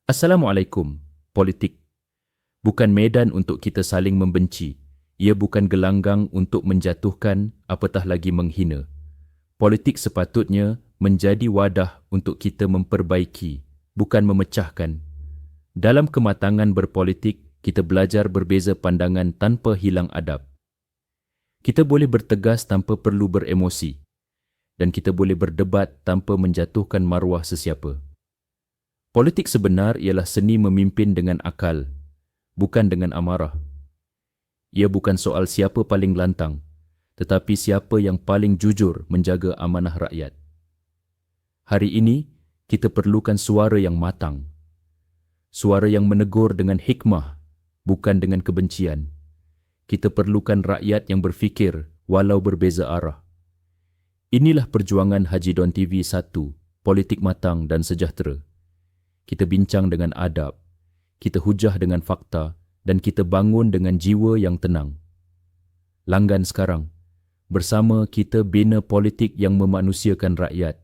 Assalamualaikum. Politik bukan medan untuk kita saling membenci. Ia bukan gelanggang untuk menjatuhkan, apatah lagi menghina. Politik sepatutnya menjadi wadah untuk kita memperbaiki, bukan memecahkan. Dalam kematangan berpolitik, kita belajar berbeza pandangan tanpa hilang adab. Kita boleh bertegas tanpa perlu beremosi, dan kita boleh berdebat tanpa menjatuhkan maruah sesiapa. Politik sebenar ialah seni memimpin dengan akal, bukan dengan amarah. Ia bukan soal siapa paling lantang, tetapi siapa yang paling jujur menjaga amanah rakyat. Hari ini, kita perlukan suara yang matang. Suara yang menegur dengan hikmah, bukan dengan kebencian. Kita perlukan rakyat yang berfikir walau berbeza arah. Inilah perjuangan Haji Don TV 1, politik matang dan sejahtera. Kita bincang dengan adab, kita hujah dengan fakta dan kita bangun dengan jiwa yang tenang. Langgan sekarang, bersama kita bina politik yang memanusiakan rakyat,